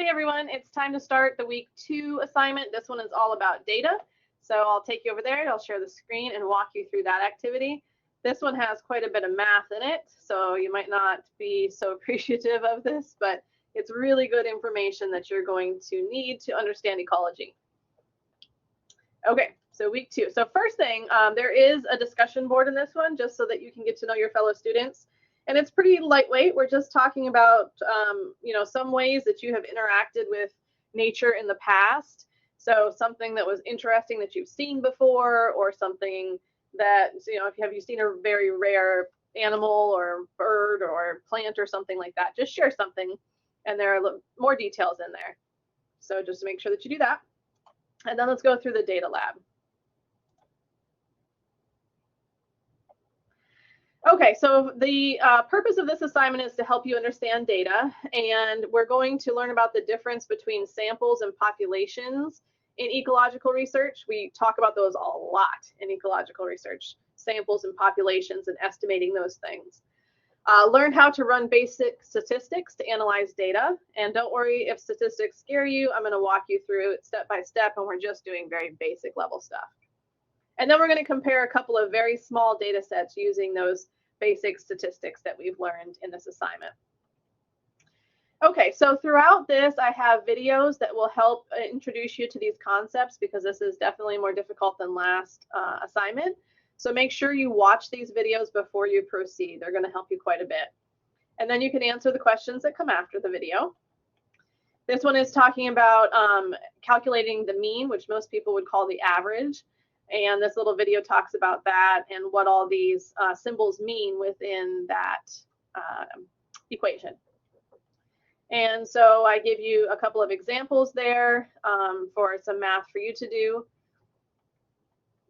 Hey everyone, it's time to start the week 2 assignment. This one is all about data. So I'll take you over there and I'll share the screen and walk you through that activity. This one has quite a bit of math in it, so you might not be so appreciative of this, but it's really good information that you're going to need to understand ecology. Okay, so week 2. So first thing, there is a discussion board in this one just so that you can get to know your fellow students. And it's pretty lightweight. We're just talking about, some ways that you have interacted with nature in the past. So something that was interesting that you've seen before, or something that, have you seen a very rare animal or bird or plant or something like that? Just share something, and there are more details in there. So just to make sure that you do that. And then let's go through the data lab. Okay, so the purpose of this assignment is to help you understand data, and we're going to learn about the difference between samples and populations in ecological research. We talk about those a lot in ecological research, samples and populations and estimating those things. Learn how to run basic statistics to analyze data, and don't worry if statistics scare you. I'm going to walk you through it step by step, and we're just doing very basic level stuff. And then we're going to compare a couple of very small data sets using those basic statistics that we've learned in this assignment. Okay, so throughout this, I have videos that will help introduce you to these concepts, because this is definitely more difficult than last assignment. So make sure you watch these videos before you proceed. They're going to help you quite a bit. And then you can answer the questions that come after the video. This one is talking about calculating the mean, which most people would call the average. And this little video talks about that and what all these symbols mean within that equation. And so I give you a couple of examples there for some math for you to do.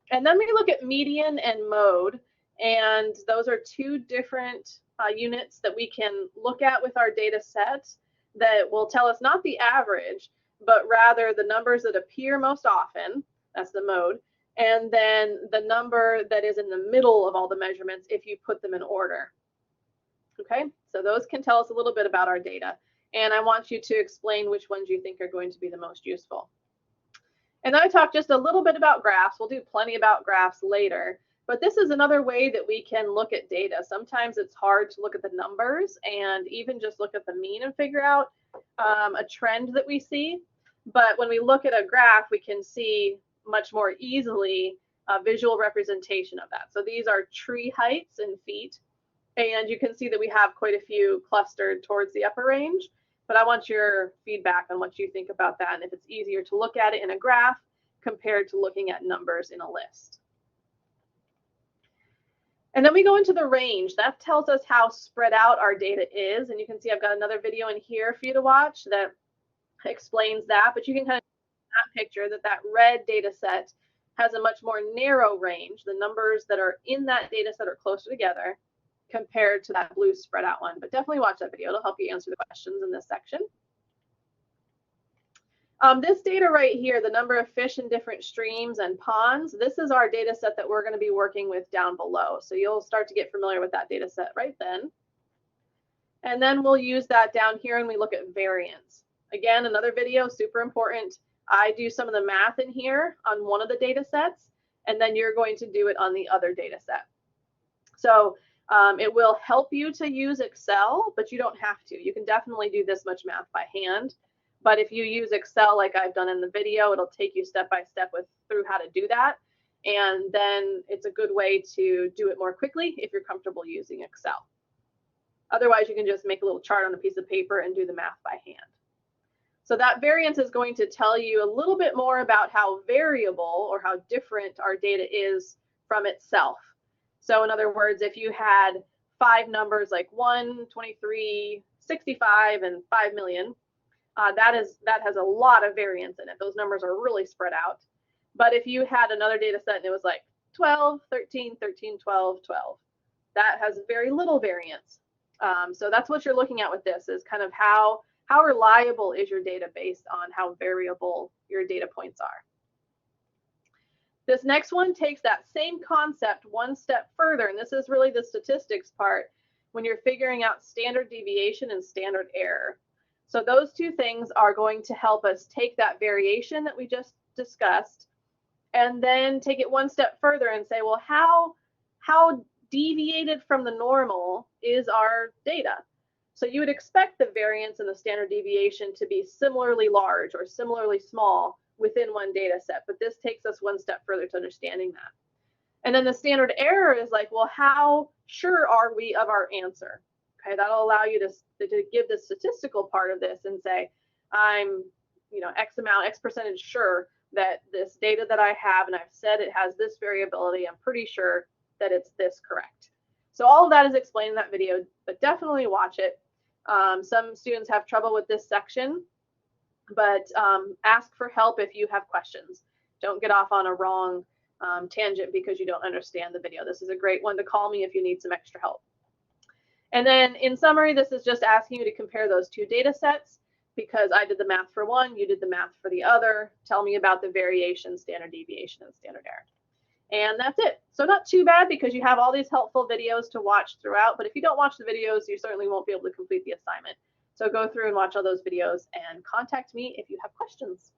And then we look at median and mode, and those are two different units that we can look at with our data set that will tell us not the average, but rather the numbers that appear most often. That's the mode. And then the number that is in the middle of all the measurements if you put them in order. Okay, so those can tell us a little bit about our data. And I want you to explain which ones you think are going to be the most useful. And then I talk just a little bit about graphs. We'll do plenty about graphs later. But this is another way that we can look at data. Sometimes it's hard to look at the numbers and even just look at the mean and figure out a trend that we see. But when we look at a graph, we can see much more easily a visual representation of that. So these are tree heights in feet, and you can see that we have quite a few clustered towards the upper range, but I want your feedback on what you think about that and if it's easier to look at it in a graph compared to looking at numbers in a list. And then we go into the range. That tells us how spread out our data is, and you can see I've got another video in here for you to watch that explains that, but you can kind of that picture that red data set has a much more narrow range. The numbers that are in that data set are closer together compared to that blue spread out one. But definitely watch that video. It'll help you answer the questions in this section. This data right here, the number of fish in different streams and ponds, this is our data set that we're going to be working with down below. So you'll start to get familiar with that data set right then. And then we'll use that down here and we look at variance. Again, another video, super important. I do some of the math in here on one of the data sets, and then you're going to do it on the other data set. So it will help you to use Excel, but you don't have to. You can definitely do this much math by hand. But if you use Excel like I've done in the video, it'll take you step by step through how to do that. And then it's a good way to do it more quickly if you're comfortable using Excel. Otherwise, you can just make a little chart on a piece of paper and do the math by hand. So that variance is going to tell you a little bit more about how variable or how different our data is from itself. So in other words, if you had 5 numbers like 1, 23, 65, and 5 million, that has a lot of variance in it. Those numbers are really spread out. But if you had another data set and it was like 12, 13, 13, 12, 12, that has very little variance. So that's what you're looking at with this, is kind of how reliable is your data based on how variable your data points are. This next one takes that same concept one step further, and this is really the statistics part when you're figuring out standard deviation and standard error. So those two things are going to help us take that variation that we just discussed and then take it one step further and say, well, how deviated from the normal is our data? So you would expect the variance and the standard deviation to be similarly large or similarly small within one data set, but this takes us one step further to understanding that. And then the standard error is like, well, how sure are we of our answer? Okay, that'll allow you to give the statistical part of this and say, I'm, X percentage sure that this data that I have, and I've said it has this variability, I'm pretty sure that it's this correct. So all of that is explained in that video, but definitely watch it. Some students have trouble with this section, but ask for help if you have questions. Don't get off on a wrong tangent because you don't understand the video. This is a great one to call me if you need some extra help. And then in summary, this is just asking you to compare those two data sets because I did the math for one, you did the math for the other. Tell me about the variation, standard deviation, and standard error. And that's it. So not too bad because you have all these helpful videos to watch throughout, but if you don't watch the videos, you certainly won't be able to complete the assignment. So go through and watch all those videos and contact me if you have questions.